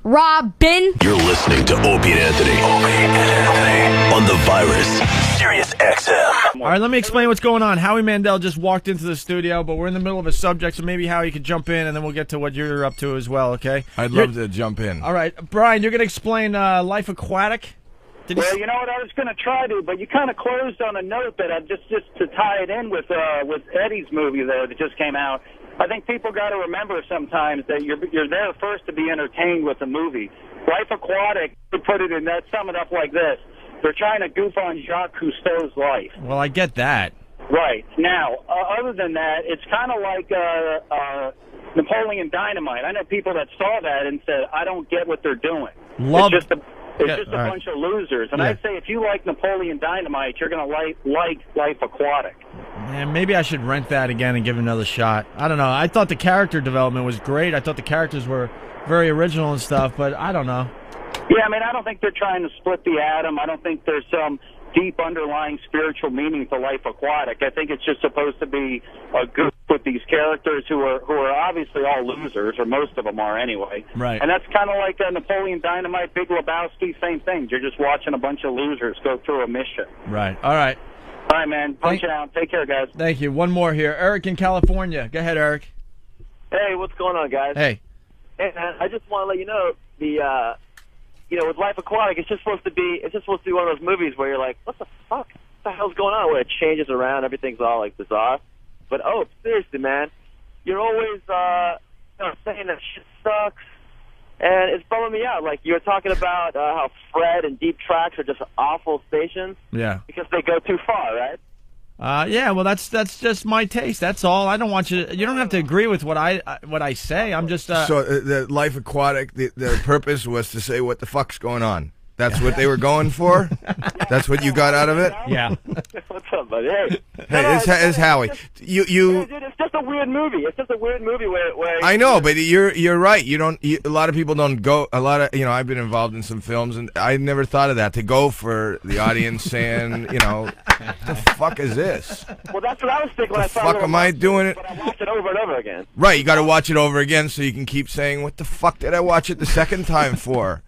Robin. You're listening to Opie and Anthony. Opie and Anthony. On the Virus, Sirius XM. All right, let me explain what's going on. Howie Mandel just walked into the studio, but we're in the middle of a subject, so maybe Howie could jump in, and then we'll get to what you're up to as well, okay? I'd love to jump in. All right, Brian, you're going to explain Life Aquatic? Well, you know what, I was going to try to, but you kind of closed on a note that just to tie it in with Eddie's movie there that just came out. I think people got to remember sometimes that you're there first to be entertained with a movie. Life Aquatic, to put it in that, sum it up like this: they're trying to goof on Jacques Cousteau's life. Well, I get that. Right. Now, other than that, it's kind of like Napoleon Dynamite. I know people that saw that and said, I don't get what they're doing. It's just a bunch of losers. And I'd say if you like Napoleon Dynamite, you're going to like Life Aquatic. Man, maybe I should rent that again and give it another shot. I don't know. I thought the character development was great. I thought the characters were very original and stuff, but I don't know. Yeah, I mean, I don't think they're trying to split the atom. I don't think there's some deep underlying spiritual meaning to Life Aquatic. I think it's just supposed to be a goof with these characters who are obviously all losers, or most of them are anyway. Right. And that's kind of like Napoleon Dynamite, Big Lebowski, same thing. You're just watching a bunch of losers go through a mission. Right. All right. All right, man. Punch it out. Take care, guys. Thank you. One more here. Eric in California. Go ahead, Eric. Hey, what's going on, guys? Hey. Hey, man, I just want to let you know with Life Aquatic, it's just supposed to be one of those movies where you're like, what the fuck? What the hell's going on? Where it changes around, everything's all like bizarre. But seriously, man, you're always saying that shit sucks, and it's bumming me out. Like you were talking about how Fred and Deep Tracks are just awful stations. Yeah. Because they go too far, right? Yeah, well, that's just my taste. That's all. I don't want you. You don't have to agree with what I say. I'm just. So the Life Aquatic, the purpose was to say what the fuck's going on. That's what they were going for. That's what you got out of it. Yeah. What's up, buddy? Hey, it's Howie. You. Dude, it's just a weird movie. It's just a weird movie where I know, but you're right. A lot of people don't go. I've been involved in some films, and I never thought of that, to go for the audience saying, what the fuck is this? Well, that's what I was thinking when I saw it. The fuck am I doing it? But I watched it over and over again. Right, you got to watch it over again so you can keep saying, what the fuck did I watch it the second time for?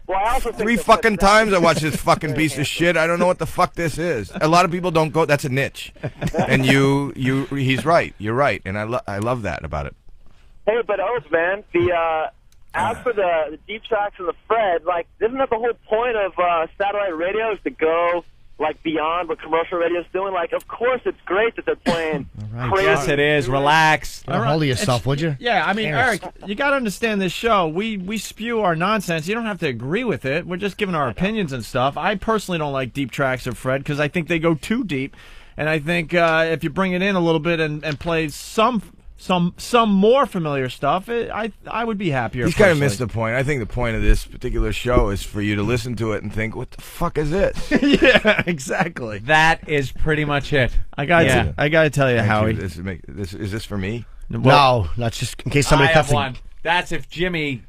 Well, I also think 3 fucking times I watched this fucking piece of shit. I don't know what the fuck this is. A lot of people don't go. That's a niche, and he's right. You're right, and I love that about it. Hey, but man, as for the Deep Tracks and the Fred, like, isn't that the whole point of satellite radio, is to go beyond what commercial radio is doing? Like, of course, it's great that they're playing crazy. Yes, it is. Relax. Hold of yourself, would you? Yeah, I mean, Eric, you got to understand this show. We spew our nonsense. You don't have to agree with it. We're just giving our opinions and stuff. I personally don't like Deep Tracks of Fred because I think they go too deep, and I think if you bring it in a little bit and play some more familiar stuff, I would be happier. He's kind of missed the point. I think the point of this particular show is for you to listen to it and think, what the fuck is this? Yeah, exactly. That is pretty much it. I gotta tell you, Howie. Is this for me? No, that's just in case somebody I cuts have one. That's if Jimmy,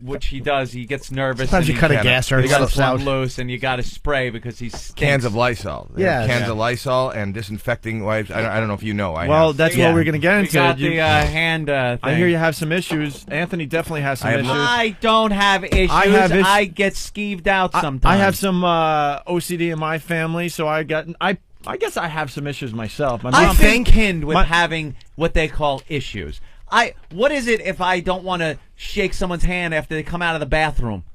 which he does, he gets nervous. Sometimes you cut a gas or you got to slips out loose, and you got to spray because he stinks. Cans of Lysol. Cans of Lysol and disinfecting wipes. I don't know if you know. That's what we're going to get into. We got the hand thing. I hear you have some issues. Anthony definitely has some issues. I don't have issues. I get skeeved out sometimes. I have some OCD in my family, so I guess I have some issues myself. I've been pinned with having what they call issues. What is it if I don't want to shake someone's hand after they come out of the bathroom?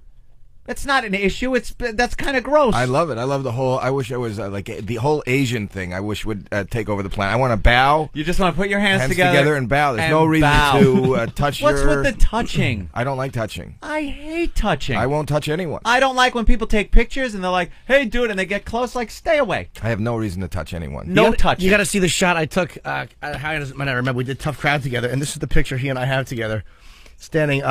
That's not an issue. That's kind of gross. I love it. I love the whole. I wish I was the whole Asian thing. I wish would take over the planet. I want to bow. You just want to put your hands together and bow. There's no reason to touch. What's with the touching? I don't like touching. I hate touching. I won't touch anyone. I don't like when people take pictures and they're like, "Hey, dude," and they get close. Like, stay away. I have no reson to touch anyone. No touching. You got to see the shot I took. How might I remember? We did Tough Crowd together, and this is the picture he and I have together. Standing,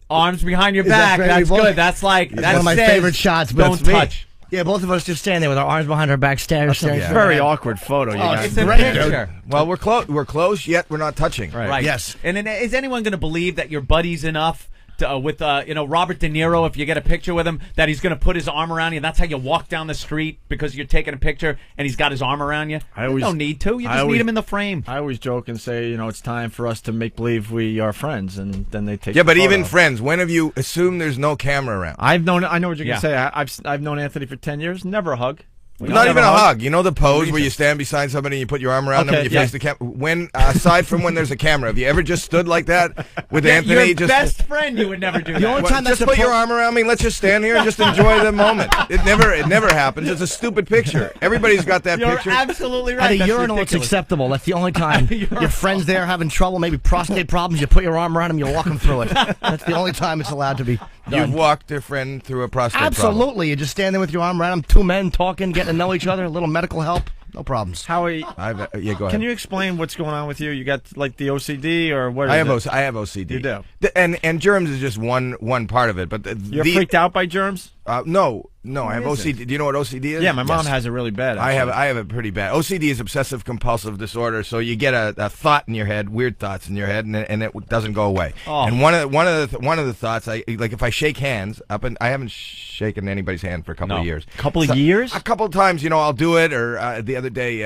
arms behind your back. That's good. That's like one of my favorite shots. But don't touch. Yeah, both of us just standing there with our arms behind our back, staring. That's a very awkward photo. It's a picture. Well, we're close. We're close, yet we're not touching. Right. Yes. And then, is anyone going to believe that your buddy's enough with Robert De Niro, if you get a picture with him, that he's going to put his arm around you. That's how you walk down the street because you're taking a picture and he's got his arm around you. You don't need to. You just need him in the frame. I always joke and say, it's time for us to make believe we are friends, and then they take. Yeah, but even friends, when have you assumed the's no camera around? I know what you're gonna say. I've known Anthony for 10 years. Never a hug. Not even a hug. You know the pose where you stand beside somebody and you put your arm around them and you face the camera? When, aside from when there's a camera, have you ever just stood like that with Anthony? Your best friend, you would never do that. The only time just put your arm around me and let's just stand here and just enjoy the moment. It never happens. It's a stupid picture. Everybody's got that picture. You're absolutely right. At a urinal, it's acceptable. That's the only time. Your friend's there having trouble, maybe prostate problems. You put your arm around him, you walk him through it. That's the only time it's allowed to be done. You've walked a friend through a prostate problem. Absolutely. You just stand there with your arm around him, two men talking, getting to know each other, a little medical help, no problems. Howie, go ahead. Can you explain what's going on with you? You got like the OCD or what? I have OCD. You do. And germs is just one part of it. But you're freaked out by germs? No, I have OCD. Do you know what OCD is? Yeah, my mom has it really bad. Actually. I have it pretty bad. OCD is obsessive compulsive disorder. So you get a thought in your head, weird thoughts in your head, and it doesn't go away. Oh. And one of the thoughts, if I shake hands I haven't shaken anybody's hand for a couple of years. Couple of years? A couple of times, I'll do it. Or the other day,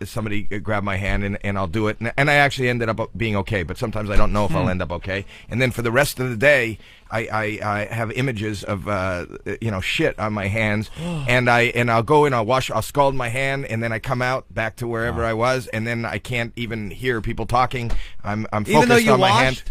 somebody grabbed my hand and I'll do it, and I actually ended up being okay. But sometimes I don't know if I'll end up okay. And then for the rest of the day, I have images of shit on my hands, and I'll go in, I'll scald my hand, and then I come out back to wherever I was, and then I can't even hear people talking. I'm focused on my hand.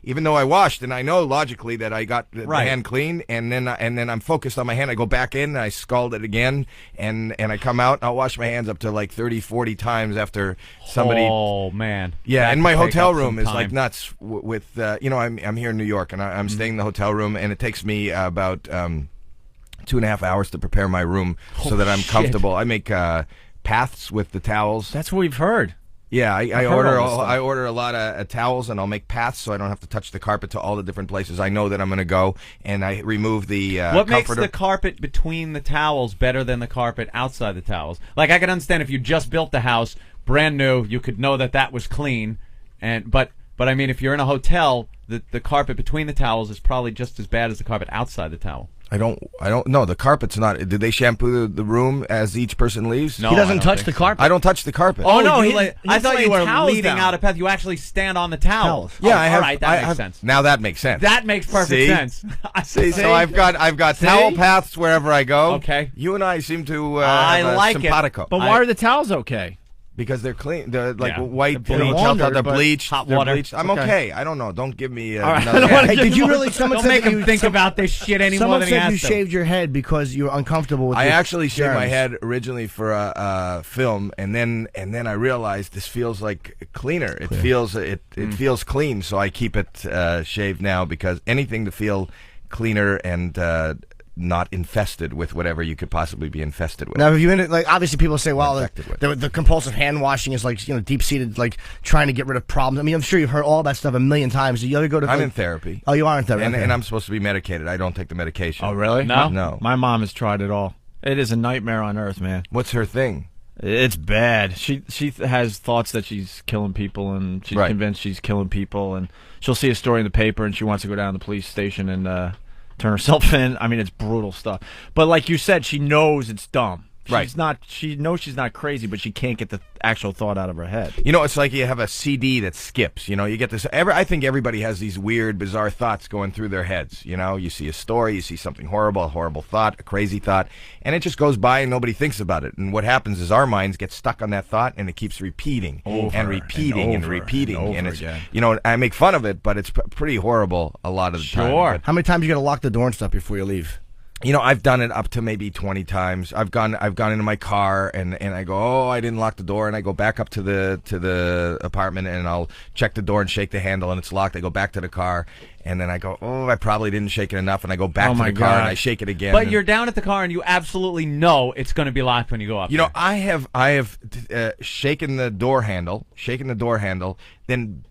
Even though I washed, and I know logically that I got the hand clean, and then I'm focused on my hand. I go back in, and I scald it again, and I come out. And I'll wash my hands up to like 30, 40 times after somebody. Oh man! Yeah, and my hotel room is like nuts. With I'm here in New York, and I'm staying in the hotel room, and it takes me about 2.5 hours to prepare my room so that I'm comfortable. I make paths with the towels. That's what we've heard. Yeah, I order a lot of towels, and I'll make paths so I don't have to touch the carpet to all the different places I know that I'm going to go, and I remove the What comforter. makes the carpet between the towels better than the carpet outside the towels? Like, I can understand if you just built the house, brand new, you could know that was clean, but I mean, if you're in a hotel, the carpet between the towels is probably just as bad as the carpet outside the towel. I don't know. The carpet's not. Did they shampoo the room as each person leaves? No, he doesn't touch the carpet. I don't touch the carpet. Oh no, I thought you were leading down. out a path. You actually stand on the towels. Yeah, all right, that makes sense. Now that makes sense. That makes perfect sense. See, so I've got towel paths wherever I go. Okay. You and I seem to I have like simpatico. But why are the towels okay? Because they're clean. They're like white bleach. the bleach. Hot water. Bleached. I'm okay. I don't know. Don't give me right. another. Hey, did you really? Someone Don't said make that him think about this shit any more than he Someone said you has to. shaved your head because you were uncomfortable with. I your actually shaved my germs. head originally for a film, and then I realized this feels like cleaner. It feels feels clean, so I keep it shaved now because anything to feel cleaner and not infested with whatever you could possibly be infested with. Now, if you obviously people say, well, the compulsive hand washing is like deep seated, like trying to get rid of problems. I mean, I'm sure you've heard all that stuff a million times. Do you ever go to? I'm in therapy. Oh, you are in therapy, and I'm supposed to be medicated. I don't take the medication. Oh, really? No. My mom has tried it all. It is a nightmare on earth, man. What's her thing? It's bad. She has thoughts that she's killing people, and she's convinced she's killing people, and she'll see a story in the paper, and she wants to go down to the police station and turn herself in. I mean, it's brutal stuff. But like you said, she knows it's dumb. She knows she's not crazy, but she can't get the actual thought out of her head. It's like you have a CD that skips. You get this. I think everybody has these weird, bizarre thoughts going through their heads. You see a story, you see something horrible, a horrible thought, a crazy thought, and it just goes by and nobody thinks about it. And what happens is our minds get stuck on that thought, and it keeps repeating and repeating and repeating. And it's I make fun of it, but it's pretty horrible a lot of the time. Sure. How many times you got to lock the door and stuff before you leave? I've done it up to maybe 20 times. I've gone into my car and I go, oh, I didn't lock the door, and I go back up to the apartment and I'll check the door and shake the handle and it's locked. I go back to the car and then I go, oh, I probably didn't shake it enough, and I go back to the car and I shake it again. But you're down at the car and you absolutely know it's going to be locked when you go up. I have shaken the door handle, then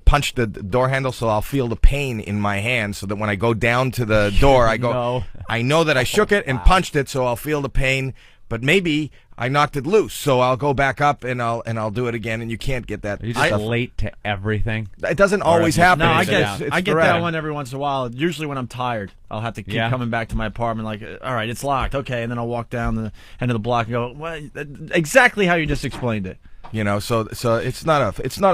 punch the door handle so I'll feel the pain in my hand, so that when I go down to the door, I go, I know that I shook it and punched it, so I'll feel the pain. But maybe I knocked it loose. So I'll go back up and I'll do it again, and you can't get that. Are you just stuff. late to everything? It doesn't always happen. No, I It's- get it's I get sporadic. that one every once in a while. Usually when I'm tired, I'll have to keep coming back to my apartment. Like, all right, it's locked. Okay, and then I'll walk down the end of the block and go, well, exactly how you just explained it. You know, so it's not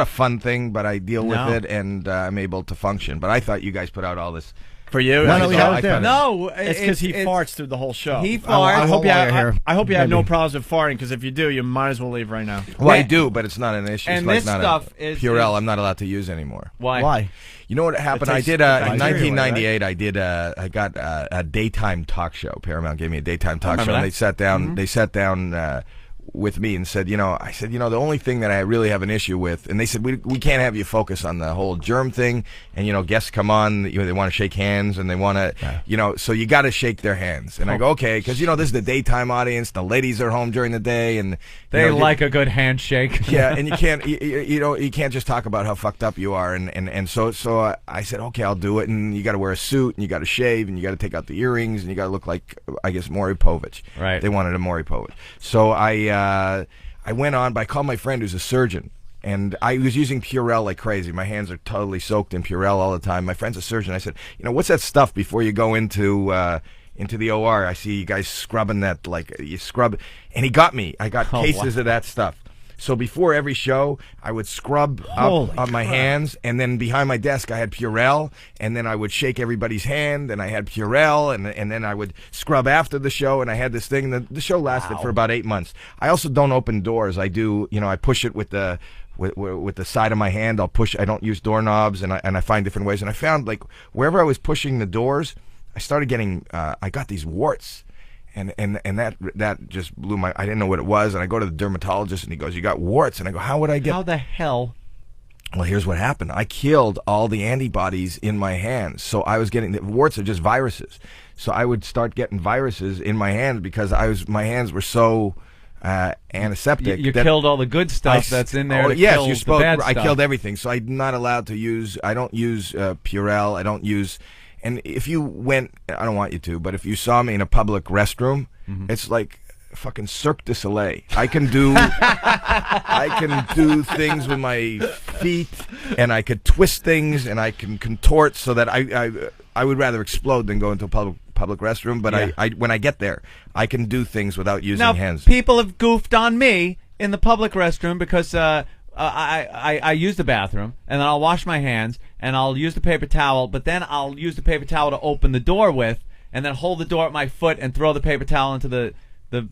a fun thing, but I deal with No. it, and I'm able to function. But I thought you guys put out all this. For you, Why don't we have it there? No, it's because he farts through the whole show. He I farts. hope you while you're have, here. I hope you have no Maybe. problems with farting, because if you do, you might as well leave right now. Well, I Yeah. do, but it's not an issue. And it's like this not stuff a is- Purell. I'm not allowed to use anymore. Why? You know what happened? It I takes did the in bacteria away, 1998. I got a daytime talk show. Paramount gave me a daytime talk show, remember and that. they sat down. They sat down with me and said, I said, the only thing that I really have an issue with, and they said, we can't have you focus on the whole germ thing, and guests come on, they want to shake hands, and they want to, so you got to shake their hands. And I go, okay, because this is the daytime audience, the ladies are home during the day, and They like a good handshake. yeah, and you can't you can't just talk about how fucked up you are, and so I said, okay, I'll do it, and you got to wear a suit, and you got to shave, and you got to take out the earrings, and you got to look like, I guess, Maury Povich. Right. They wanted a Maury Povich. So I went on, but I called my friend who's a surgeon, and I was using Purell like crazy. My hands are totally soaked in Purell all the time. My friend's a surgeon. I said, what's that stuff before you go into the OR? I see you guys scrubbing that, like you scrub, and he got me. I got cases of that stuff. So before every show, I would scrub up on my hands, and then behind my desk I had Purell, and then I would shake everybody's hand, and I had Purell, and then I would scrub after the show, and I had this thing. The show lasted for about 8 months. I also don't open doors. I do, I push it with the side of my hand. I'll push. I don't use doorknobs, and I find different ways. And I found, like, wherever I was pushing the doors, I started getting. I got these warts. And that just blew my. I didn't know what it was, and I go to the dermatologist, and he goes, "You got warts," and I go, "How would I get?" How the hell? Well, here's what happened. I killed all the antibodies in my hands, so I was getting the warts are just viruses. So I would start getting viruses in my hands because my hands were so antiseptic. You that killed all the good stuff that's in there. Oh, to yes, kill you the spoke. bad I stuff. killed everything, so I'm not allowed to use. I don't use Purell. I don't use. And if you went, I don't want you to, but if you saw me in a public restroom, it's like fucking Cirque du Soleil. I can do things with my feet, and I could twist things, and I can contort so that I would rather explode than go into a public restroom. But I when I get there, I can do things without using Now, hands. people have goofed on me in the public restroom because I use the bathroom, and then I'll wash my hands, and I'll use the paper towel, but then I'll use the paper towel to open the door with, and then hold the door at my foot and throw the paper towel into the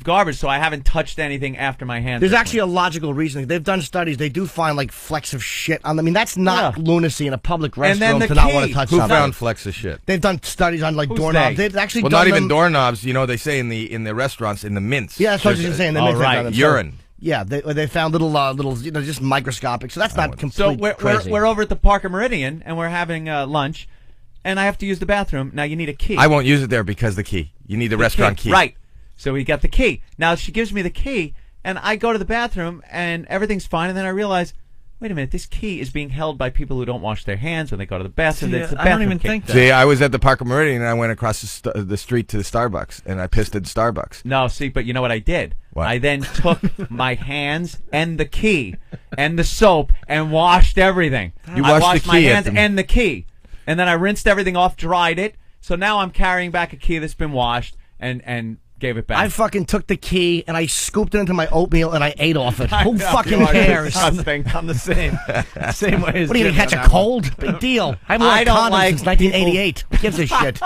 garbage, so I haven't touched anything after my hands. There's actually a logical reason. They've done studies. They do find, like, flecks of shit on them. I mean, that's not lunacy in a public And then restroom the to not key. want to touch Who something. found flecks of shit? They've done studies on, like, Who's doorknobs. they? They've actually Well, done not even them- doorknobs. They say in the restaurants, in the mints. Yeah, that's what I was just saying. They make right. that on Urine. Yeah, they found little, just microscopic. So that's not So completely crazy. we're over at the Parker Meridian, and we're having lunch, and I have to use the bathroom. Now you need a key. I won't use it there because the key. You need the restaurant key. Right. So we got the key. Now she gives me the key, and I go to the bathroom, and everything's fine, and then I realize, wait a minute, this key is being held by people who don't wash their hands when they go to the bathroom. It's the I don't bathroom even key. think that. See, I was at the Parker Meridian, and I went across the street to the Starbucks, and I pissed at Starbucks. No, see, but you know what I did? What? I then took my hands and the key and the soap and washed everything. You I washed washed the my key at hands them. and the key. And then I rinsed everything off, dried it. So now I'm carrying back a key that's been washed and gave it back. I fucking took the key and I scooped it into my oatmeal and I ate off it. I Who know, fucking you are cares? disgusting. I'm the same way as What do you Jimmy catch on a that one. cold? Big deal. I haven't I worn don't condoms like since 1988. Who gives a shit?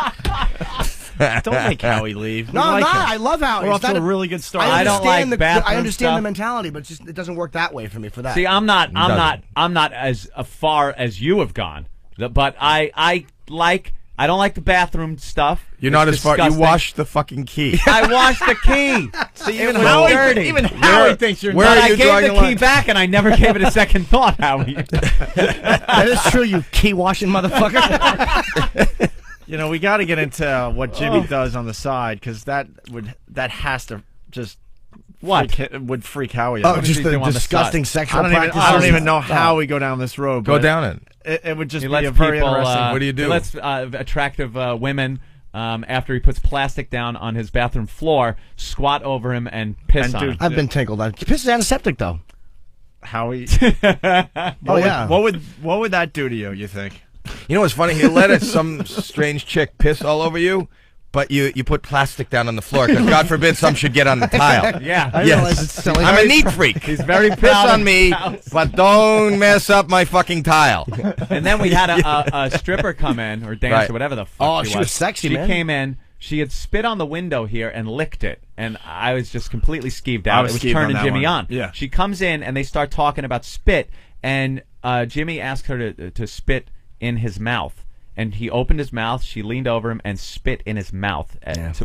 Don't make Howie leave. No, We I'm like not. him. I love Howie. We're It's off to not a really good start. I don't like I bathroom understand stuff. the mentality, but it doesn't work that way for me for that. See, I'm not doesn't. as far as you have gone. But I don't like the bathroom stuff. You're It's not as far. You disgusting. washed the fucking key. I washed the key. See, It even was Howie, dirty. even Howie thinks you're where But nuts. are I you gave drawing the the key line? back, and I never gave it a second thought, Howie. That is true, you key washing motherfucker. We got to get into what Jimmy does on the side, because that has to just What? would freak Howie Oh, out. does just he the do on the disgusting side? sexual I don't practices. even know how we go down this road. Go but down it. It would just He be lets a very people. interesting. What do you do? He lets attractive women after he puts plastic down on his bathroom floor, squat over him and piss on him. I've been tinkled. Piss is antiseptic, though. Howie. Yeah. What would that do to you? You think? You know what's funny? He'll let some strange chick piss all over you, but you put plastic down on the floor because God forbid some should get on the tile. Yeah. I realize it's silly. I'm a neat freak. He's very Piss proud on of me, his house. but don't mess up my fucking tile. And then we had a stripper come in, or dance, Right. or whatever the fuck Oh, she she was sexy, She man. came in. She had spit on the window here and licked it, and I was just completely skeeved out. I was It was skeeved on turning that Jimmy one. on. Yeah. She comes in, and they start talking about spit, and Jimmy asked her to spit in his mouth. And he opened his mouth, she leaned over him, and spit in his mouth,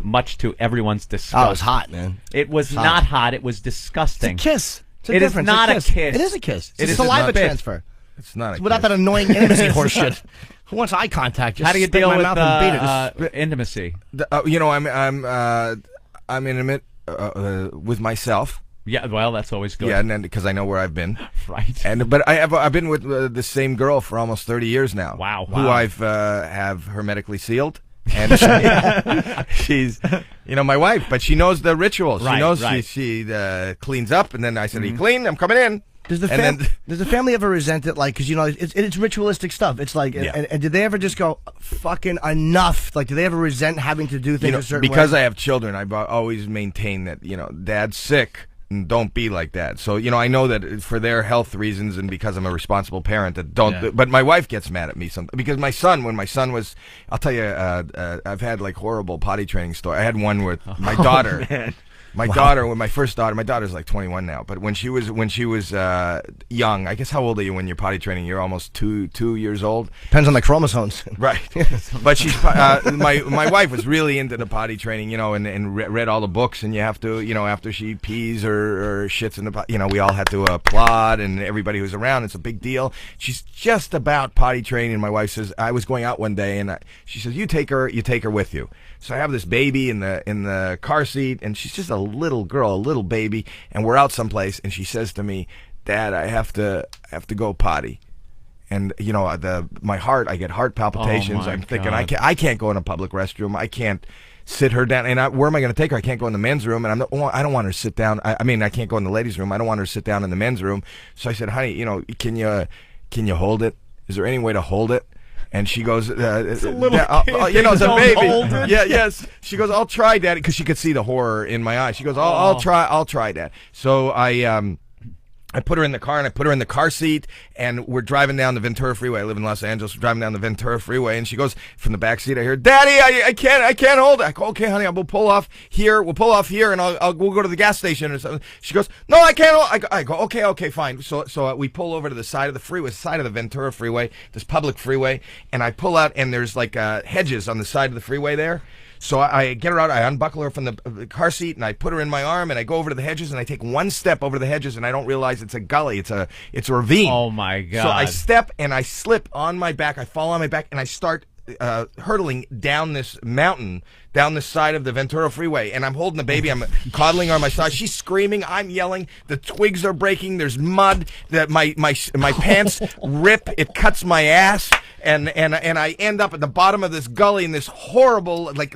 much to everyone's disgust. Oh, it was hot, man. It was hot. not hot. It was disgusting. It's a kiss. It's a It is difference. not a It's kiss. It is a kiss. It It's is saliva not. transfer. It's not a Without that annoying intimacy horseshit. Who wants eye contact? Just How do you spit in deal my with mouth and beat it. intimacy? You know, I'm intimate with myself. Yeah, well, that's always good. Yeah, and then because I know where I've been. Right. But I've been with the same girl for almost 30 years now. Wow. Who I've have hermetically sealed, and she's my wife, but she knows the rituals. Right, she knows right. she cleans up, and then I said, "Are you clean? I'm coming in." Does the And does the family ever resent it? Like, because it's ritualistic stuff. It's like, and did they ever just go fucking enough? Like, do they ever resent having to do things a certain because way? I have children, I've always maintained that Dad's sick. And don't be like that. So I know that for their health reasons and because I'm a responsible parent, that don't. Yeah. But my wife gets mad at me sometimes because when my son was, I'll tell you, I've had like horrible potty training stories. I had one with my daughter. Man. My daughter, with my first daughter, my daughter's like 21 now. But when she was young, I guess how old are you when you're potty training? You're almost 2 years old. Depends on the chromosomes. Right, but she's my wife was really into the potty training, and read all the books, and you have to, after she pees or shits in the, we all had to applaud, and everybody who's around, it's a big deal. She's just about potty training, and my wife says, I was going out one day, and she says, you take her with you. So I have this baby in the car seat, and she's just a little girl, a little baby, and we're out someplace, and she says to me, Dad, I have to go potty. And my heart, I get heart palpitations. Oh, my I'm thinking God. I can't go in a public restroom. I can't sit her down. And where am I going to take her? I can't go in the men's room, and I don't want her to sit down. I mean, I can't go in the ladies' room. I don't want her to sit down in the men's room. So I said, honey, can you hold it? Is there any way to hold it? And she goes, it's a little it's a baby. Yeah, yes. She goes, I'll try, Daddy, because she could see the horror in my eyes. She goes, I'll try, Dad. So I put her in the car, and I put her in the car seat, and we're driving down the Ventura Freeway. I live in Los Angeles. We're driving down the Ventura Freeway, and she goes from the back seat. I hear, Daddy, I can't hold it. I go, okay, honey, we'll pull off here. We'll pull off here, and we'll go to the gas station or something. She goes, no, I can't hold. I go, okay, fine. So we pull over to the side of the freeway, side of the Ventura Freeway, this public freeway, and I pull out, and there's like hedges on the side of the freeway there. So I get her out, I unbuckle her from the car seat, and I put her in my arm, and I go over to the hedges, and I take one step over the hedges, and I don't realize it's a gully, it's a ravine. Oh, my God. So I step, and I slip on my back, I fall on my back, and I start hurtling down this mountain, down the side of the Ventura Freeway, and I'm holding the baby, I'm coddling her on my side, she's screaming, I'm yelling, the twigs are breaking, there's mud, that my pants rip, it cuts my ass, and I end up at the bottom of this gully in this horrible, like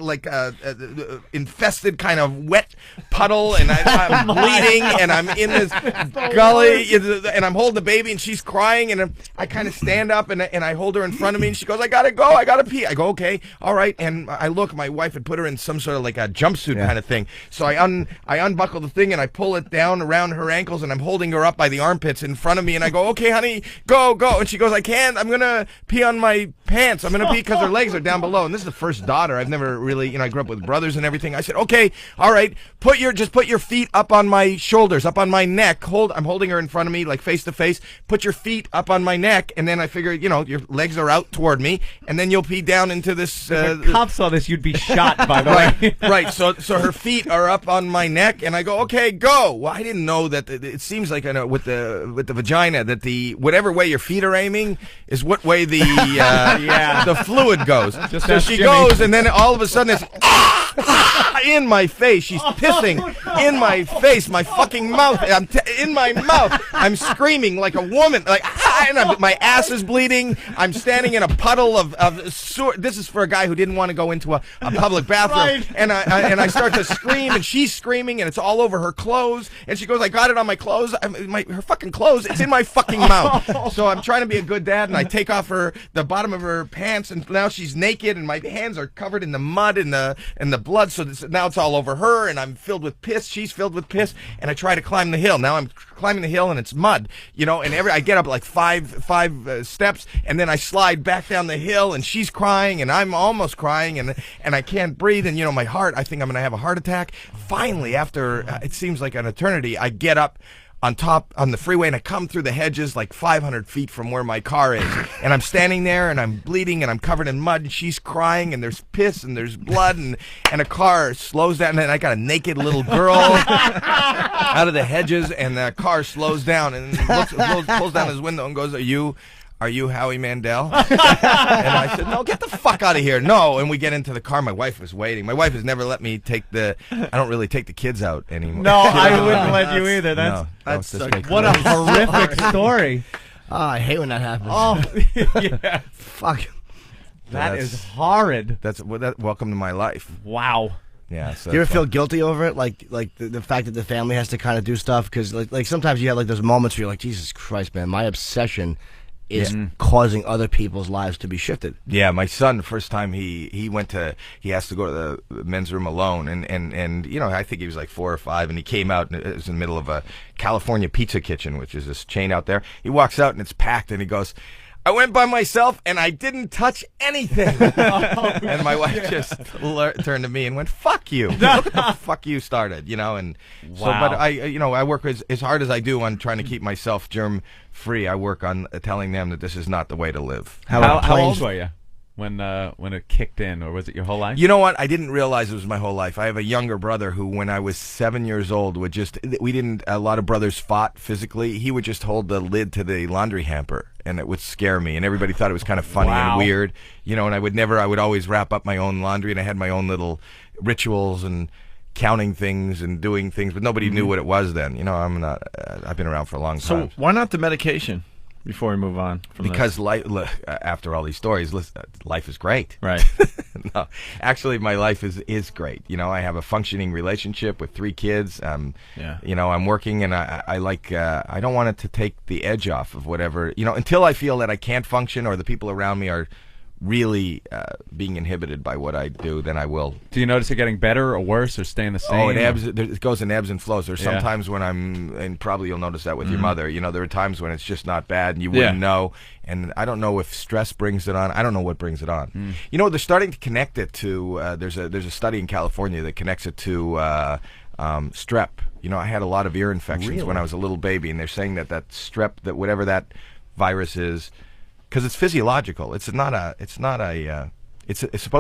infested kind of wet puddle, and I'm bleeding, and I'm in this gully, and I'm holding the baby, and she's crying, and I kind of stand up, and I hold her in front of me, and she goes, I gotta go, I gotta pee. I go, okay, all right, and I look, my wife had put her in some sort of like a jumpsuit kind of thing, so I unbuckle the thing, and I pull it down around her ankles, and I'm holding her up by the armpits in front of me, and I go, okay, honey, go, and she goes, I can't, I'm gonna pee on my pants, I'm gonna pee because her legs are down below, and this is the first daughter, I've never really, I grew up with brothers and everything. I said, okay, all right, put your feet up on my shoulders, up on my neck, I'm holding her in front of me, like face to face, put your feet up on my neck, and then I figure, your legs are out toward me, and then you'll pee down into this, If a cop saw this, you'd be shot, by the way. Right, so her feet are up on my neck, and I go, okay, go. Well, I didn't know that it seems like with the vagina that whatever way your feet are aiming is what way the fluid goes. Just so ask she Jimmy. goes, and then all of a sudden it's in my face. She's pissing in my face, my fucking mouth. In my mouth. I'm screaming like a woman, like my ass is bleeding. I'm standing in a puddle of this is for a guy who didn't want to go into a public bathroom. Right. And I start to scream, and she's screaming, and it's all over her clothes. And she goes, I got it on my clothes. Her fucking clothes. It's in my fucking mouth. So I'm trying to be a good dad, and I take off the bottom of her pants, and now she's naked, and my hands are covered in the mud and the blood. So now it's all over her, and I'm filled with piss. She's filled with piss, and I try to climb the hill. Now I'm climbing the hill, and it's mud, and I get up like five steps, and then I slide back down the hill, and she's crying, and I'm almost crying, and I can't breathe, and my heart, I think I'm going to have a heart attack. Finally, after it seems like an eternity, I get up on the freeway, and I come through the hedges like 500 feet from where my car is, and I'm standing there, and I'm bleeding, and I'm covered in mud, and she's crying, and there's piss, and there's blood, and a car slows down, and then I got a naked little girl out of the hedges, and the car slows down, and pulls down his window and goes, Are you Howie Mandel? And I said, no, get the fuck out of here. No. And we get into the car. My wife was waiting. My wife has never let me I don't really take the kids out anymore. No, I wouldn't let you either. That's What a horrific story. Oh, I hate when that happens. Oh, yeah. Fuck. That is horrid. Welcome to my life. Wow. Yeah. So do you ever feel guilty over it? Like the fact that the family has to kind of do stuff? Because like sometimes you have like those moments where you're like, Jesus Christ, man, my obsession is causing other people's lives to be shifted. Yeah, my son, the first time he has to go to the men's room alone, and I think he was like 4 or 5, and he came out, and it was in the middle of a California Pizza Kitchen, which is this chain out there. He walks out, and it's packed, and he goes, I went by myself, and I didn't touch anything. And my wife just turned to me and went, fuck you. Look at the fuck you started, and so, but I work as hard as I do on trying to keep myself germ free. I work on telling them that this is not the way to live. How old were you when it kicked in, or was it your whole life? You know what? I didn't realize it was my whole life. I have a younger brother who, when I was 7 years old, a lot of brothers fought physically. He would just hold the lid to the laundry hamper, and it would scare me, and everybody thought it was kind of funny and weird, and I would always wrap up my own laundry, and I had my own little rituals and counting things and doing things, but nobody knew what it was then. I've been around for a long time. So why not the medication before we move on from because after all these stories, life is great. Right. No, actually, my life is great. I have a functioning relationship with 3 kids. I'm working, and I don't want it to take the edge off of whatever, until I feel that I can't function or the people around me are really being inhibited by what I do, then I will. Do you notice it getting better or worse or staying the same? It goes in ebbs and flows. There's sometimes when and probably you'll notice that with your mother, there are times when it's just not bad and you wouldn't know, and I don't know if stress brings it on. I don't know what brings it on. They're starting to connect it to, there's a study in California that connects it to strep. I had a lot of ear infections when I was a little baby, and they're saying that strep, that whatever that virus is, because it's physiological. It's supposed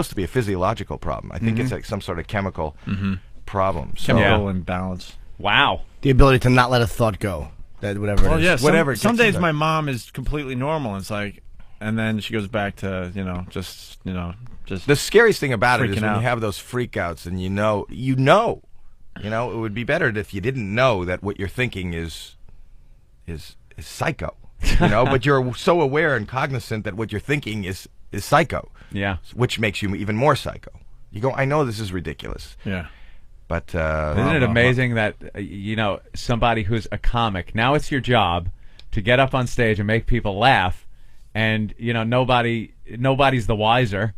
to be a physiological problem. I think it's like some sort of chemical problem. So, chemical imbalance. Wow. The ability to not let a thought go. That whatever it is. Yeah, whatever. Some days my mom is completely normal. And it's like, and then she goes back to just. The scariest thing about it is when out. you have those freakouts, and it would be better if you didn't know that what you're thinking is psycho. But you're so aware and cognizant that what you're thinking is psycho. Yeah. Which makes you even more psycho. You go, I know this is ridiculous. Yeah. But isn't it amazing that somebody who's a comic, now it's your job to get up on stage and make people laugh, and nobody's the wiser.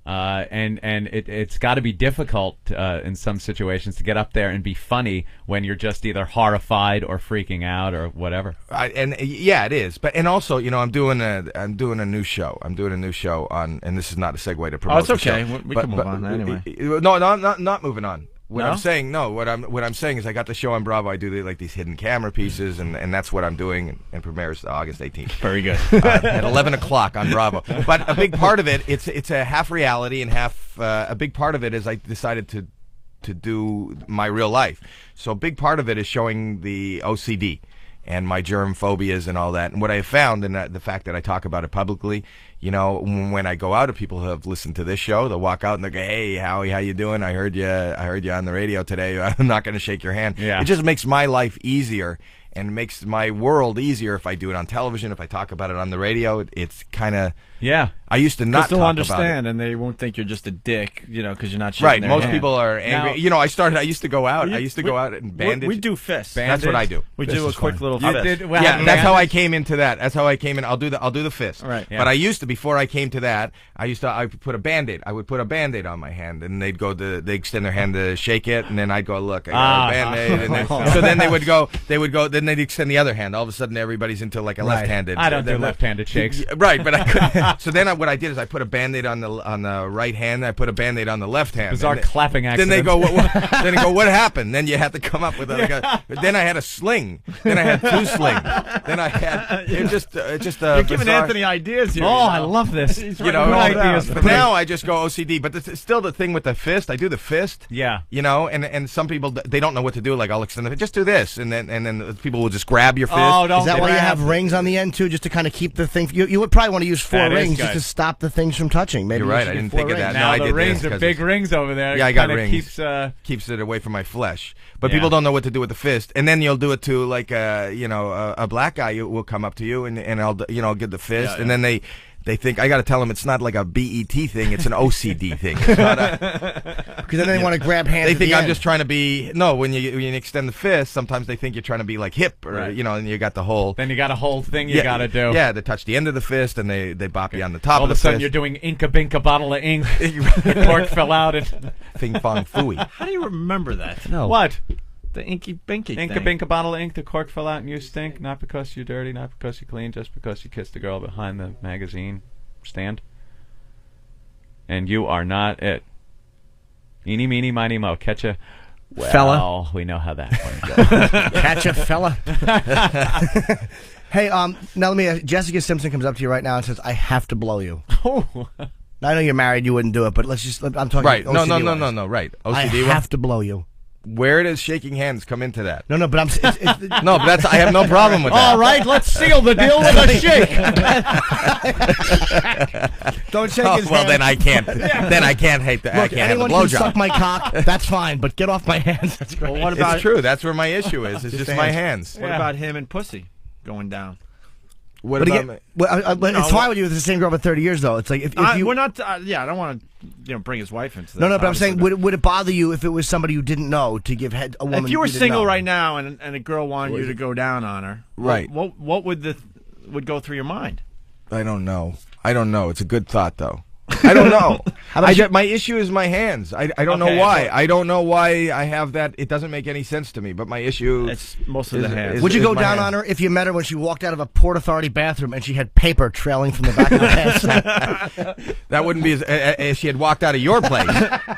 And it's got to be difficult in some situations to get up there and be funny when you're just either horrified or freaking out or whatever. It is. But also, I'm doing a new show. I'm doing a new show on, and this is not a segue to promote. Oh, it's okay. We can move on anyway. No, not moving on. What No? I'm saying, what I'm saying is I got the show on Bravo. I do these hidden camera pieces, and that's what I'm doing, and premieres August 18th. Very good. At 11 o'clock on Bravo. But a big part of it, it's a half reality and half. A big part of it is I decided to do my real life. So a big part of it is showing the OCD and my germ phobias and all that. And what I have found, and the fact that I talk about it publicly, when I go out to people who have listened to this show, they'll walk out and they'll go, "Hey, Howie, how you doing? I heard you on the radio today. I'm not going to shake your hand." Yeah. It just makes my life easier. and it makes my world easier if I do it on television, if I talk about it on the radio. It's kind of I used to not they'll talk understand, about it. and they won't think you're just a dick, because you're not shaking Right, their most hand. people are angry. Now- I used to go out. I used to go out and bandage. We do fists. That's what I do. We Fist do a is quick fine. little You fist. did, well, Yeah, that's how I bandage? came into that. That's how I came in. I'll do the fist. Right. Yeah. But I used to, before I came to that, I would put a Band-Aid. I would put a Band-Aid on my hand, and they'd they extend their hand to shake it, and then I'd go, look, I got a Band-Aid, and then, so then they would go, then they'd extend the other hand. All of a sudden, everybody's into like a left-handed. I don't do then- left-handed shakes. Right, but I couldn't. So then what I did is I put a Band-Aid on the right hand, and I put a Band-Aid on the left hand. Bizarre And clapping Then accident. they go, then they go, what happened? Then you have to come up with then I had a sling. Then I had 2 slings. Then I had just a You're giving bizarre- Anthony ideas here. Oh, I love this. He's you writing know, it all like, down. but now I just go OCD. But still the thing with the fist, I do the fist. Yeah. And some people they don't know what to do. Like I'll extend the just do this, and then people will just grab your fist. Oh, don't Is that why you grab. have rings on the end too, just to kind of keep the thing? You would probably want to use 4 That is rings good. just to stop the things from touching. Maybe You're you right, should I get didn't 4 think of rings. that. No, Now I the did rings this are 'cause big it's- rings over there. Yeah, I got Kinda rings. Keeps, keeps it away from my flesh. But Yeah. people don't know what to do with the fist, and then you'll do it to like a black guy will come up to you and I'll give the fist, and then they think I got to tell them it's not like a BET thing, it's an OCD thing. It's not Because then they want to grab hands. they at think the I'm end. just trying to be when you extend the fist. Sometimes they think you're trying to be like hip or and you got the whole. then you got a whole thing you got to do. Yeah, they touch the end of the fist and they bop you on the top All of of the a sudden fist. you're doing Inca Binka bottle of ink. The cork fell out. And Fing fong fooey. How do you remember that? No. what? The inky binky Inca thing. Binka bottle of ink. The cork fell out and you stink. Not because you're dirty. Not because you're clean. Just because you kissed a girl behind the magazine stand. And you are not it. Eeny, meeny, miny, mo. Catch a Fella. We know how that one goes. Catch a fella. Hey, now let me ask, Jessica Simpson comes up to you right now and says, I have to blow you. Oh. I know you're married, you wouldn't do it, but I'm talking Right. No, OCD-wise. no. Right. I OCD. have to blow you. Where does shaking hands come into that? No, but it's No, but I have no problem with that. All right, let's seal the deal with a shake. don't shake Oh, his well, hand. then I can't. Then I can't hate the. I Look, can't have the anyone can suck blowjob. my cock. That's fine, but get off my hands. That's great. Well, what about It's true. That's where my issue is. It's just my hands. What about him and pussy going down? What But about again, it's fine with you with the same girl for 30 years, though. It's like if you. We're not. I don't want to, bring his wife into this. No, but I'm saying, obviously. would it bother you if it was somebody you didn't know to give head a woman? If you were didn't single know? right now and a girl wanted you to go down on her, Right. What would go through your mind? I don't know. It's a good thought, though. I don't know. My issue is my hands. I don't know Okay, why. so- I don't know why I have that. It doesn't make any sense to me. But my issue. It's mostly the hands. Would you is go my down hands. on her if you met her when she walked out of a Port Authority bathroom and she had paper trailing from the back of her pants? That wouldn't be if she had walked out of your place.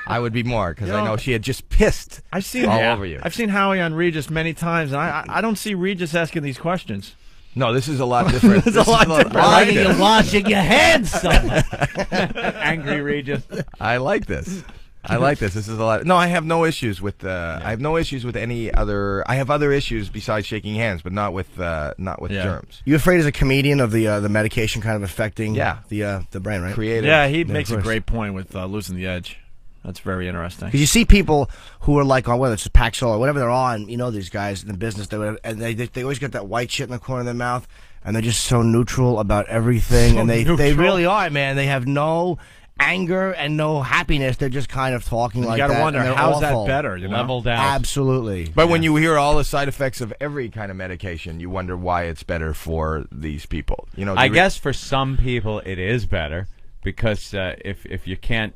I would be more because I know she had just pissed I've seen all over you. I've seen Howie on Regis many times, and I don't see Regis asking these questions. No, this is a lot different. This is a lot different. I like this. washing your hands, son? Angry Regis. I like this. This is a lot. No, I have no issues with. I have no issues with any other. I have other issues besides shaking hands, but not with germs. You afraid as a comedian of the medication kind of affecting the brain, right? Creative. Yeah, he makes a course. great point with losing the edge. That's very interesting. Because you see people who are like on whether it's Paxil or whatever they're on, these guys in the business, and they always get that white shit in the corner of their mouth, and they're just so neutral about everything, and they really are, man. They have no anger and no happiness. They're just kind of talking like that. You got to wonder, and they're how's awful. that better? You know? Leveled out. Absolutely. But when you hear all the side effects of every kind of medication, you wonder why it's better for these people. I guess for some people it is better because if you can't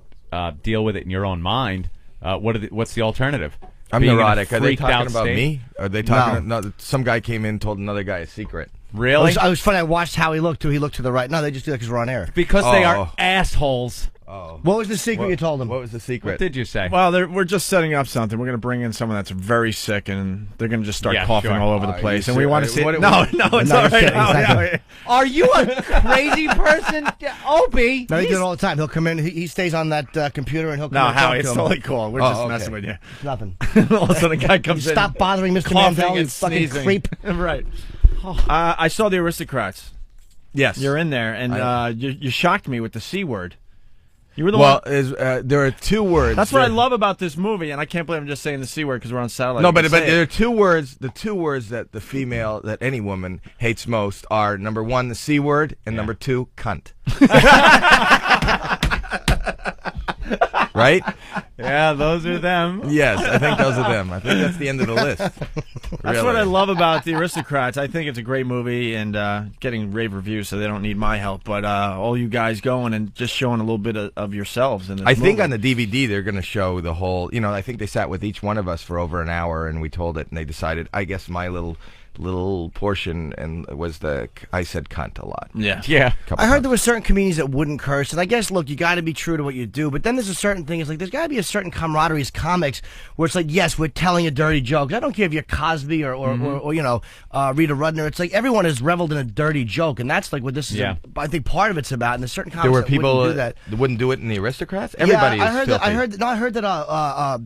deal with it in your own mind, what's the alternative? I'm Being in a neurotic. Are they freaked out talking about state? me? Are they talking? No. Some guy came in, told another guy a secret. Really? I was funny. I watched how he looked too. He looked to the right. No, they just do that because we're on air. Because they Oh. are assholes. What was the secret you told him? What was the secret? What did you say? Well, we're just setting up something. We're going to bring in someone that's very sick, and they're going to just start Yeah, coughing sure. all over the Are place. you And we ser- want to see. what- No, what- it's No, all he's right. kidding. No, He's not no, kidding. Are you a crazy person, Opie? No, he does it all the time. He'll come in. He stays on that computer and he'll come No, in and talk Howie, to it's him. totally cool. We're Oh, just okay. messing with you. It's nothing. All of a sudden, a guy comes in. Stop bothering Mr. coughing Mandel, you and fucking sneezing. creep. Right. I saw the Aristocrats. Yes. You're in there, and you shocked me with the C word. You were the Well, one. there are two words. That's what I love about this movie, and I can't believe I'm just saying the C word because we're on satellite. No, but there are two words. The two words that the female, that any woman hates most are number one, the C word, and number two, cunt. Right? Yeah, those are them. Yes, I think those are them. I think that's the end of the list. That's what I love about the Aristocrats. I think it's a great movie and getting rave reviews, so they don't need my help. But all you guys going and just showing a little bit of yourselves in this I think movie. on the DVD they're going to show the whole. I think they sat with each one of us for over an hour, and we told it, and they decided. I guess my little portion and was I said cunt a lot. Yeah. I heard there were certain comedians that wouldn't curse, and I guess, look, you got to be true to what you do, but then there's a certain thing, it's like, there's got to be a certain camaraderie as comics, where it's like, yes, we're telling a dirty joke. I don't care if you're Cosby or Rita Rudner. It's like, everyone has reveled in a dirty joke, and that's like what this is, I think part of it's about, and there's certain comics there were that people wouldn't do that. that wouldn't do it in the Aristocrats? Everybody I heard is filthy. I heard that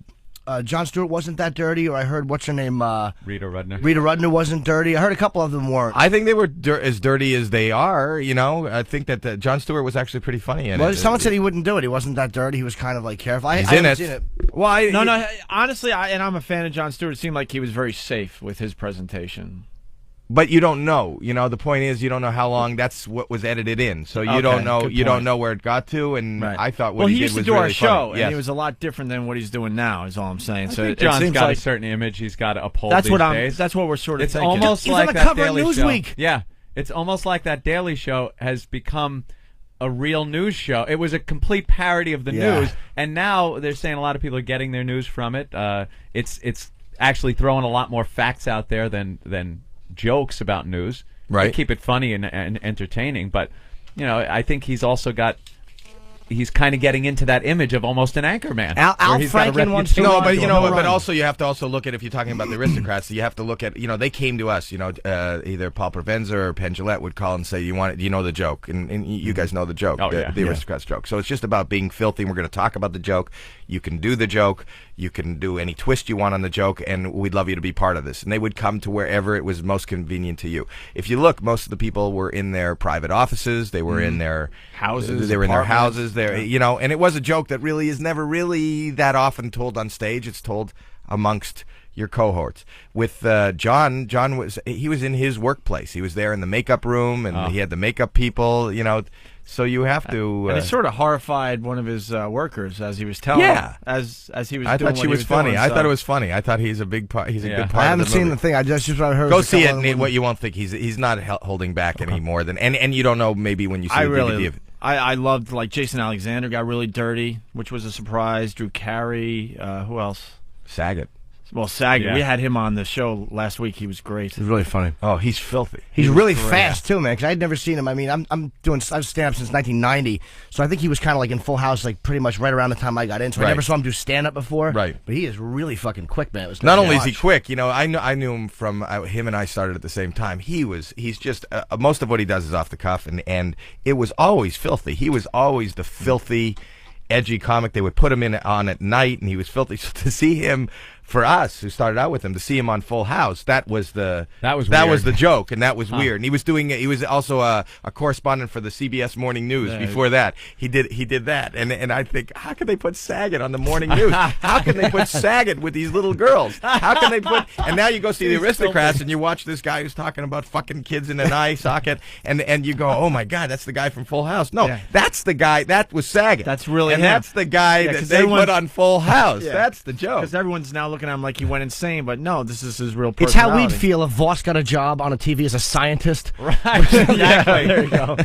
Jon Stewart wasn't that dirty, or I heard, what's her name? Rita Rudner. Rita Rudner wasn't dirty. I heard a couple of them weren't. I think they were as dirty as they are, I think that Jon Stewart was actually pretty funny in it. Someone said he wouldn't do it. He wasn't that dirty. He was kind of like careful. He's I in haven't it. seen it. Well, No, honestly, and I'm a fan of Jon Stewart. It seemed like he was very safe with his presentation. But you don't know. The point is you don't know how long that's what was edited in. So you don't know. You don't know where it got to. And Right. I thought what he he used did to was do our really show, funny. and he was a lot different than what he's doing now. Is all I'm saying. I So think it John's seems got like a certain image he's got to uphold that's these what days. That's what we're sort of It's thinking. almost He's like on the that cover of Daily Show. Newsweek. Yeah, it's almost like that Daily Show has become a real news show. It was a complete parody of the news, and now they're saying a lot of people are getting their news from it. It's actually throwing a lot more facts out there than jokes about news. Right. To keep it funny and entertaining, but I think he's also got. He's kind of getting into that image of almost an anchor man. Al Franken wants to. No, but run. but also you have to also look at, if you're talking about the Aristocrats, you have to look at, they came to us, either Paul Provenza or Penn Jillette would call and say, do you know the joke? And you guys know the joke, the Aristocrats joke. So it's just about being filthy, and we're going to talk about the joke. You can do the joke, you can do any twist you want on the joke, and we'd love you to be part of this. And they would come to wherever it was most convenient to you. If you look, most of the people were in their private offices, they were in their houses, they were in their apartments. houses. And it was a joke that really is never really that often told on stage. It's told amongst your cohorts. With John was in his workplace. He was there in the makeup room, and he had the makeup people. So you have to. And it sort of horrified one of his workers as he was telling. Yeah. As he was. I doing thought what she he was funny. doing, I so. thought it was funny. I thought he's a big part. He's a good part. I haven't of the seen movie. the thing. I just what I heard. Go was a see it, couple of and them. what you won't think he's not holding back any more than and you don't know maybe when you see I the really. DVD of it. I loved, like, Jason Alexander got really dirty, which was a surprise. Drew Carey, who else? Saget. Well, Saget. Yeah. We had him on the show last week. He was great. He's really funny. Oh, he's filthy. He's really fast too, man. Because I'd never seen him. I mean, I've stand up since 1990, so I think he was kind of like in Full House, like pretty much right around the time I got in. So I Right. never saw him do stand up before. Right. But he is really fucking quick, man. It was Not nice to only is he watch. quick, I knew him from him and I started at the same time. He's just most of what he does is off the cuff, and it was always filthy. He was always the filthy, edgy comic. They would put him on at night, and he was filthy. So to see him, for us who started out with him, to see him on Full House, that was the joke, and that was weird. And he was also a correspondent for the CBS Morning News before that. He did that, and I think, how can they put Saget on the morning news? How can they put Saget with these little girls? How can they put? And now you go see the Aristocrats, and you watch this guy who's talking about fucking kids in an eye socket, and you go, oh my God, that's the guy from Full House. No, that's the guy. That was Saget. That's really and him. that's the guy that 'cause they everyone- put on Full House. Yeah. That's the joke. Because everyone's now looking at him like he went insane, but no, this is his real It's personality. how we'd feel if Voss got a job on a TV as a scientist. Right, exactly. There you go.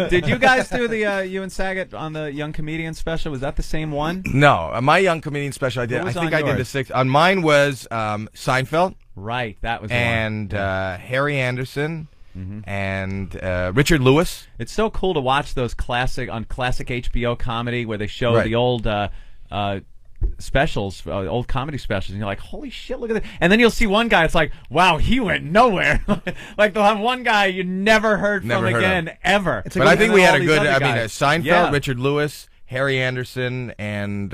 Did you guys do the you and Saget on the Young Comedian special? Was that the same one? No, my Young Comedian special I did. What was I think on I did the yours? 6th. On mine was Seinfeld Right, that was the one. and Harry Anderson and Richard Lewis. It's so cool to watch those classic HBO comedy where they show Right. the old specials, old comedy specials, and you're like, holy shit, look at that. And then you'll see one guy, it's like, wow, he went nowhere. Like they'll have one guy you never heard Never from heard again, ever. But I think we had a good. I mean, guys. Seinfeld, Yeah. Richard Lewis, Harry Anderson, and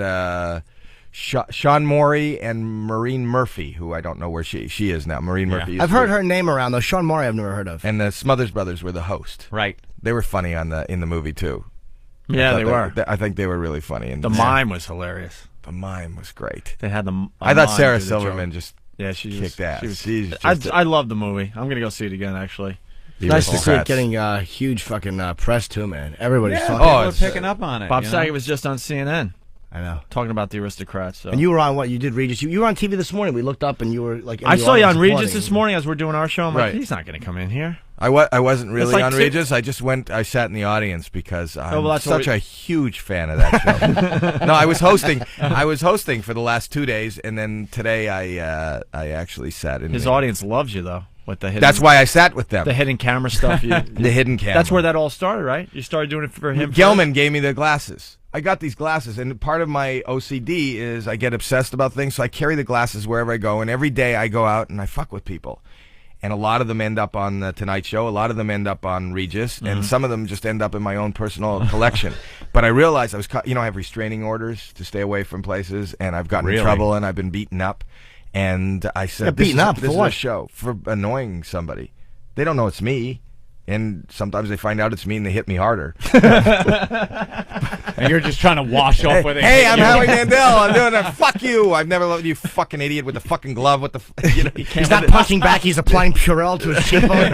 Sean Morey and Maureen Murphy, who I don't know where she is now. Maureen Murphy. I've heard her name around though. Sean Morey, I've never heard of. And the Smothers Brothers were the host. Right. They were funny in the movie too. Yeah, they were. I think they were really funny. And The mime was hilarious. The mime was great. They had the. I thought Sarah Silverman just she kicked ass. She's I love the movie. I'm gonna go see it again. Actually, nice to see it getting huge fucking press too, man. Everybody's talking. People are picking up on it. Bob Saget was just on CNN. I know. Talking about the Aristocrats. So. And you were on what? You did Regis. You were on TV this morning. We looked up and you were like. I saw you on Regis this morning as we're doing our show. I'm like, he's not going to come in here. I wasn't really on Regis. I just went. I sat in the audience because I'm such a huge fan of that show. No, I was hosting. I was hosting for the last 2 days, and then today I actually sat in. His audience loves you though. With the hidden, that's why I sat with them. The hidden camera stuff. The hidden camera. That's where that all started, right? You started doing it for him. Gelman gave me the glasses. I got these glasses, and part of my OCD is I get obsessed about things, so I carry the glasses wherever I go, and every day I go out and I fuck with people. And a lot of them end up on the Tonight Show, a lot of them end up on Regis, and some of them just end up in my own personal collection. But I realized I was, I have restraining orders to stay away from places, and I've gotten in trouble, and I've been beaten up. And I said, this is a show for annoying somebody. They don't know it's me. And sometimes they find out it's me and they hit me harder. And you're just trying to wash off with it. Hey, I'm Howie Mandel. I'm doing that. Fuck you. I've never loved you, fucking idiot with the fucking glove. What the? He's not punching back. He's applying Purell to his cheekbone.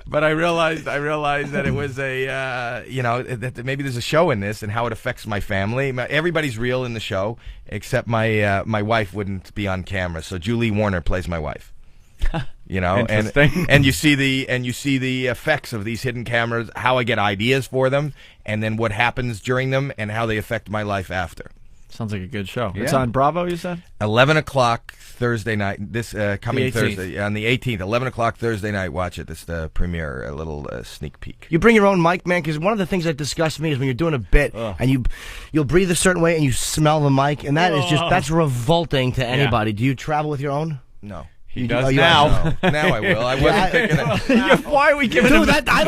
but I realized that it was a that maybe there's a show in this and how it affects my family. Everybody's real in the show except my wife wouldn't be on camera. So Julie Warner plays my wife. And you see the effects of these hidden cameras, how I get ideas for them, and then what happens during them, and how they affect my life after. Sounds like a good show. Yeah. It's on Bravo, you said? 11 o'clock Thursday night. This coming The 18th. Thursday on the 18th. 11 o'clock Thursday night. Watch it. This is the premiere. A little sneak peek. You bring your own mic, man, because one of the things that disgusts me is when you're doing a bit and you'll breathe a certain way and you smell the mic, and that is that's revolting to anybody. Do you travel with your own? No. He does now. Now I will. I wasn't thinking it. Why are we giving him that? I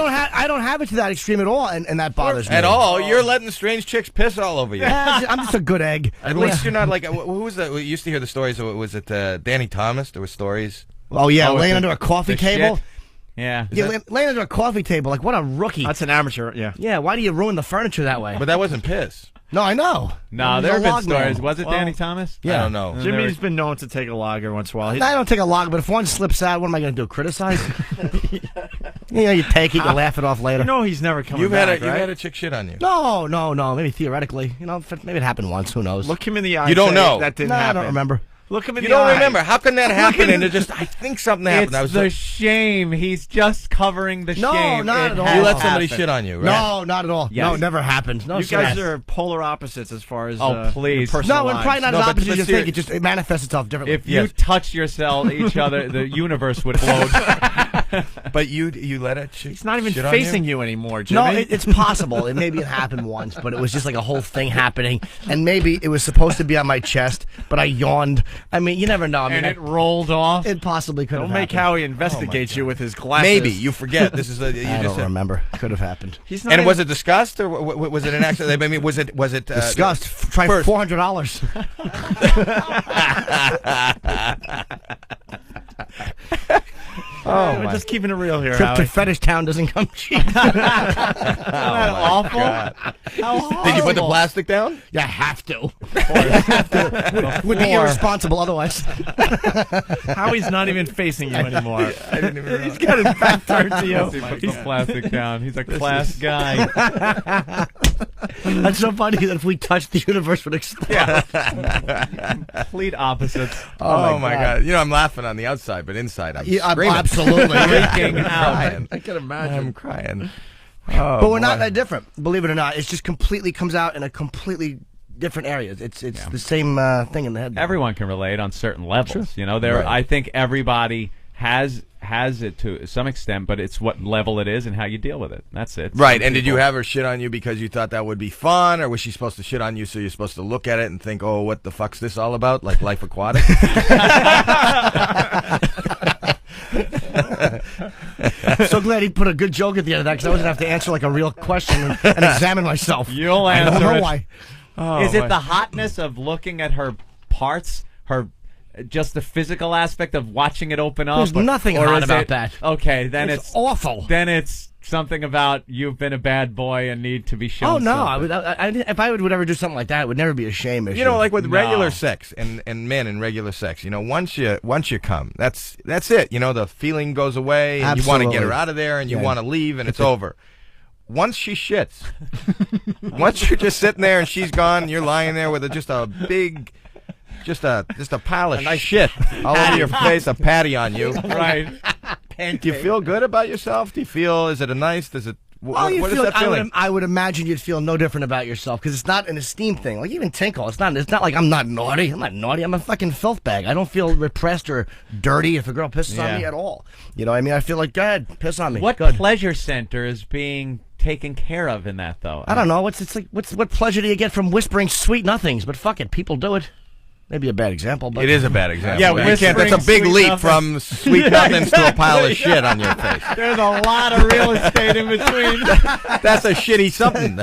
don't have it to that extreme at all, and that bothers me. At all? You're letting strange chicks piss all over you. Yeah, I'm just a good egg. At least you're not like, who was that? We used to hear the stories. Was it Danny Thomas? There were stories. Oh, yeah, laying under a coffee table. Shit. Yeah. Laying under a coffee table. Like, what a rookie. That's an amateur, yeah. Yeah, why do you ruin the furniture that way? But that wasn't piss. No, I know. No, there have been stories. Was it Danny Thomas? Yeah. I don't know. Jimmy's been known to take a lager once in a while. I don't take a log, but if one slips out, what am I going to do? Criticize? You take it, you laugh it off later. You know he's never coming You've back, had a chick shit on you. No. Maybe theoretically. Maybe it happened once. Who knows? Look him in the eye. You don't know. That didn't No, happen. I don't remember. Look him in You the eye. don't remember. How can that happen? And it just, I think something happened. It's the shame. He's just covering the shame. Not at all. You let somebody shit on you, right? No, not at all. Yes. No, it never happened. No, You guys are polar opposites as far as please. your personal No, and probably not as No, but opposite as you serious- think. It manifests itself differently. If you touch yourself, each other, the universe would blow. But you let a chick He's not even shit on facing you anymore, Jimmy. No, it's possible. Maybe it happened once, but it was just like a whole thing happening. And maybe it was supposed to be on my chest, but I yawned. I mean, you never know. I mean, And it rolled off. it possibly could have Don't make happened. Howie investigate you with his glasses. Maybe. You forget. This is I don't remember. Could have happened. He's not And even- was it discussed or was it an accident? I mean, was it Disgust. Try first- $400. We're just keeping it real here, Trip to Howie. Fetish Town doesn't come cheap. Isn't that awful? How Did you put the horrible. plastic down? You have to. Would be irresponsible otherwise. Howie's not even facing you anymore. I didn't even He's got his back turned to you. He puts the plastic down. He's a class guy. That's so funny that if we touched, the universe would explode. Complete opposites. Oh my God! You know, I'm laughing on the outside, but inside I'm screaming. Absolutely. Freaking out. Crying. I can imagine. I'm crying. But we're not that different, believe it or not. It's just completely comes out in a completely different area. It's the same thing in the head. Everyone can relate on certain levels. You know, Right. I think everybody has it to some extent, but it's what level it is and how you deal with it. That's it. Right, Some and did you people- have her shit on you because you thought that would be fun, or was she supposed to shit on you so you're supposed to look at it and think, oh, what the fuck's this all about? Like Life Aquatic? I'm so glad he put a good joke at the end of that because I wasn't have to answer like a real question and examine myself. You'll I answer don't know it. why. Is it the hotness of looking at her parts, just the physical aspect of watching it open up? There's nothing or hot is about it- that. Okay, then It's it's awful. Then it's something about you've been a bad boy and need to be shown. Oh no! something. If I would ever do something like that, it would never be a shame issue. You know, like with No. regular sex and men in regular sex, you know, once you come, that's it. You know, the feeling goes away, and you want to get her Absolutely. out of there, and you Yeah. want to leave, and it's over. Once she shits, once you're just sitting there and she's gone, and you're lying there with just a big, just a pile of shit all over your face, a patty on you. Right. Do you feel good about yourself? Do you feel? Is it a nice? Does it? What is that feeling? I would imagine you'd feel no different about yourself because it's not an esteem thing. Like even Tinkle, it's not like I'm not naughty. I'm not naughty. I'm a fucking filth bag. I don't feel repressed or dirty if a girl pisses on me at all. You know what I mean? I feel like, go ahead, piss on me. What Good. pleasure center is being taken care of in that, though? I don't know. What pleasure do you get from whispering sweet nothings? But fuck it, people do it. Maybe a bad example, but It is a bad example. Yeah, You can't, that's a big whispering leap sweet from sweet nothings to a pile of shit on your face. There's a lot of real estate in between. That's a shitty something.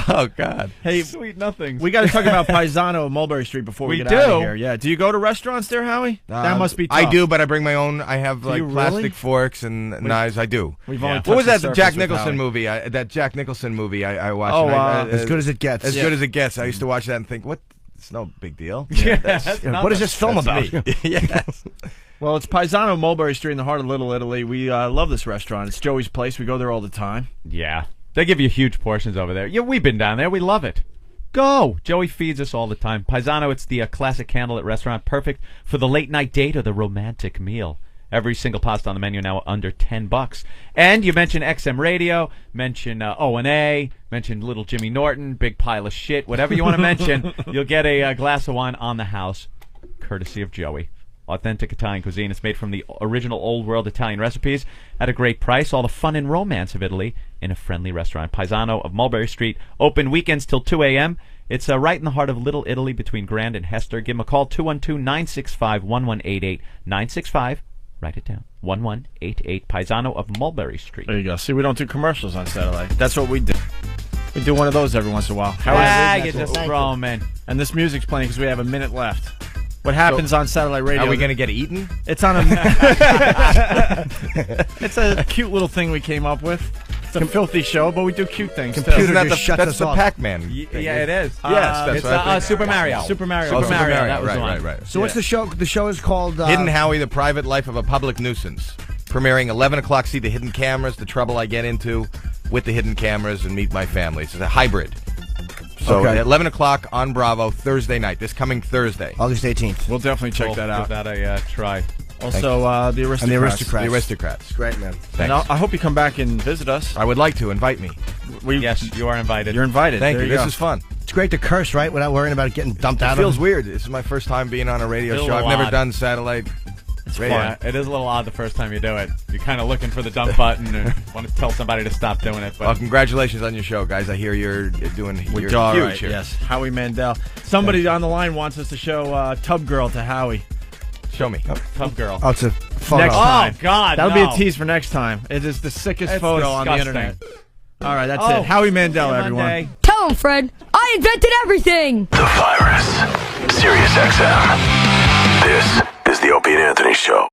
Oh God. Hey, Sweet nothings. we got to talk about Paisano of Mulberry Street before we We get out do? of here. Yeah. Do you go to restaurants there, Howie? That must be tough. I do, but I bring my own. I have like you really? plastic forks and knives. I do. We've Yeah. only What was touched that the Jack surface with Nicholson Howie. movie? That Jack Nicholson movie I watched. Oh, and as good as it gets. As good as it gets. I used to watch that and think, what? It's no big deal. What is this film about? Yes. Well, it's Paisano Mulberry Street in the heart of Little Italy. We love this restaurant. It's Joey's place. We go there all the time. Yeah. They give you huge portions over there. Yeah, we've been down there. We love it. Go. Joey feeds us all the time. Paisano, it's the classic candlelit restaurant, perfect for the late night date or the romantic meal. Every single pasta on the menu now under $10. And you mentioned XM Radio, mention O&A, mention Little Jimmy Norton, big pile of shit, whatever you want to mention, you'll get a glass of wine on the house, courtesy of Joey. Authentic Italian cuisine. It's made from the original old world Italian recipes at a great price. All the fun and romance of Italy in a friendly restaurant. Paisano of Mulberry Street, open weekends till 2 a.m. It's right in the heart of Little Italy between Grand and Hester. Give them a call, 212-965-1188. 965, write it down, 1188, Paisano of Mulberry Street. There you go. See, we don't do commercials on satellite. That's what we do. We do one of those every once in a while. You just roaming. And this music's playing because we have a minute left. What happens on satellite radio? Are we going to get eaten? It's on a. It's a cute little thing we came up with. It's a filthy show, but we do cute things. Computer Isn't that just shut that's us the off. Pac-Man? Yeah, it is. Yes, that's it's what I think. Super Mario. Super Mario. Oh, Super Mario. That was the one. right. So what's the show? The show is called Hidden Howie, the private life of a public nuisance. Premiering 11 o'clock. See the hidden cameras, the trouble I get into with the hidden cameras, and meet my family. It's a hybrid. So Okay. at 11 o'clock on Bravo, Thursday night, this coming Thursday. August 18th. We'll definitely check We'll that out. Give that a try. Also, the Aristocrats. And the Aristocrats. The Aristocrats. Great, man. And Thanks. I hope you come back and visit us. I would like to invite me. Yes, you are invited. You're invited. Thank There you. go. This is fun. It's great to curse, right? Without worrying about it getting dumped out It feels of. weird. This is my first time being on a radio Feels show. a I've little never odd. done satellite radio. Yeah, it is a little odd the first time you do it. You're kind of looking for the dump button and want to tell somebody to stop doing it. Well, But congratulations on your show, guys. I hear you're doing. You're All huge right, here. yes. Howie Mandel. Somebody on the line wants us to show Tub Girl to Howie. Show me. Tough girl. Oh, it's a photo. Next time. Oh, God, That'll no. be a tease for next time. It is the sickest That's photo on the disgusting. internet. All right, that's Oh, it. Howie Mandel, see you everyone. Monday. Tell him, Fred. I invented everything. The Virus. Sirius XM. This is the Opie and Anthony Show.